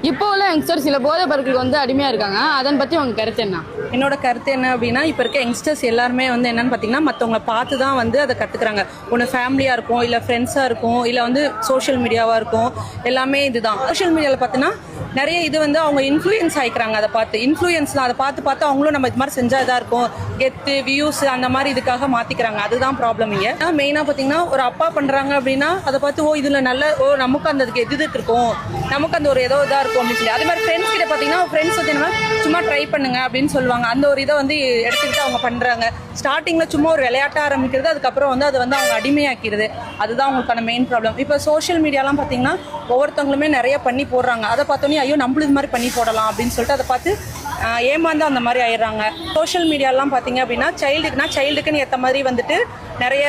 இப்போ உள்ள யங்ஸ்டர்ஸ் சில போதை பொருட்களுக்கு வந்து அடிமையாக இருக்காங்க. அதன் பற்றி உங்கள் கருத்து என்ன? என்னோட கருத்து என்ன அப்படின்னா, இப்போ இருக்க யங்ஸ்டர்ஸ் எல்லாருமே வந்து என்னன்னு பார்த்தீங்கன்னா, மற்றவங்களை பார்த்து தான் வந்து அதை கற்றுக்குறாங்க. ஒன்று ஃபேமிலியாக இருக்கும், இல்லை ஃப்ரெண்ட்ஸாக இருக்கும், இல்லை வந்து சோஷியல் மீடியாவாக இருக்கும். எல்லாமே இதுதான். சோஷியல் மீடியாவில் பார்த்தீங்கன்னா நிறைய இது வந்து அவங்க இன்ஃப்ளூயன்ஸ் ஆகிக்கிறாங்க. அதை பார்த்து இன்ஃப்ளூயன்ஸ்லாம் அதை பார்த்து அவங்களும் நம்ம இது மாதிரி செஞ்சால் இதாக இருக்கும், கெத்து வியூஸ் அந்த மாதிரி இதுக்காக மாற்றிக்கிறாங்க. அதுதான் ப்ராப்ளம் இங்கே. மெயினாக பார்த்தீங்கன்னா ஒரு அப்பா பண்ணுறாங்க அப்படின்னா அதை பார்த்து இதில் நல்ல நமக்கு அந்த இது இருக்கும், நமக்கு அந்த ஒரு ஏதோ இதாக இருக்கும் அப்படின்னு சொல்லி. அதே மாதிரி ஃப்ரெண்ட்ஸ் கிட்ட பார்த்தீங்கன்னா ஃப்ரெண்ட்ஸ் வந்து என்ன சும்மா ட்ரை பண்ணுங்க அப்படின்னு சொல்லுவாங்க. அந்த ஒரு இதை வந்து எடுத்துக்கிட்டு அவங்க பண்ணுறாங்க. ஸ்டார்டிங்கில் சும்மா ஒரு விளையாட்ட ஆரம்பிக்கிறது, அதுக்கப்புறம் வந்து அதை வந்து அவங்க அடிமையாக்கிறது. அதுதான் அவங்களுக்கான மெயின் ப்ராப்ளம். இப்போ சோஷியல் மீடியாலாம் பார்த்தீங்கன்னா ஒவ்வொருத்தவங்களுமே நிறைய பண்ணி போடுறாங்க. அதை பார்த்தோன்னே ஐயோ நம்மளும் இது மாதிரி பண்ணி போடலாம் அப்படின்னு சொல்லிட்டு அதை பார்த்து ஏமாந்து அந்த மாதிரி ஆயிடுறாங்க. சோஷியல் மீடியாலாம் பார்த்தீங்க அப்படின்னா சைல்டுக்குன்னு ஏற்ற மாதிரி வந்துட்டு நிறைய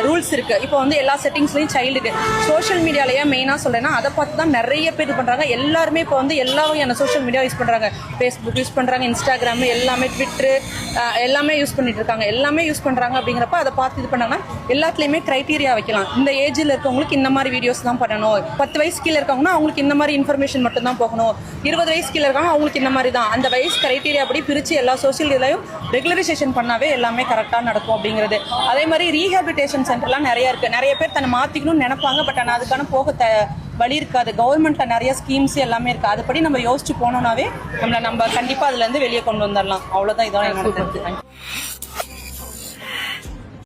ரூல்ஸ் இருக்குது. இப்போ வந்து எல்லா செட்டிங்ஸ்லையும் சைல்டுக்கு சோஷியல் மீடியாலேயே மெயினாக சொல்கிறேன்னா அதை பார்த்து தான் நிறைய பேர் இது பண்ணுறாங்க. எல்லாருமே இப்போ வந்து எல்லா வகையான சோஷியல் மீடியா யூஸ் பண்ணுறாங்க. ஃபேஸ்புக் யூஸ் பண்ணுறாங்க, இன்ஸ்டாகிராமு எல்லாமே, ட்விட்டரு எல்லாமே யூஸ் பண்ணிட்டு இருக்காங்க. எல்லாமே யூஸ் பண்ணுறாங்க. அப்படிங்கிறப்ப அதை பார்த்து இது பண்ணாங்கன்னா எல்லாத்துலேயுமே க்ரைட்டீரியா வைக்கலாம். இந்த ஏஜில் இருக்கவங்களுக்கு இந்த மாதிரி வீடியோஸ் தான் பண்ணணும். 10 வயசு கீழே இருக்காங்கன்னா அவங்களுக்கு இந்த மாதிரி இன்ஃபர்மேஷன் மட்டும் தான் போகணும். 20 வயசு கீழே இருக்காங்க அவங்களுக்கு இந்த மாதிரி தான். அந்த வயசு க்ரைட்டீரியா அப்படி பிரித்து எல்லா சோஷியல் மீடியாலையும் ரெகுலரைசேஷன் பண்ணாவே எல்லாமே கரெக்டாக நடக்கும் அப்படிங்கிறது. அதே மாதிரி ரீஹாபிலிட்டேஷன் சென்டர்லாம் நிறைய இருக்குது. நிறைய பேர் தன்னை மாற்றிக்கணும்னு நினைப்பாங்க. பட் ஆனால் அதுக்கான வழி இருக்காது. கவர்மெண்ட்டில் நிறைய ஸ்கீம்ஸ் எல்லாமே இருக்குது. அதுபடி நம்ம யோசிச்சு போனோம்னாவே நம்ம கண்டிப்பாக அதுலேருந்து வெளியே கொண்டு வந்துடலாம். அவ்வளோதான். இதான் என்னோட கருத்து.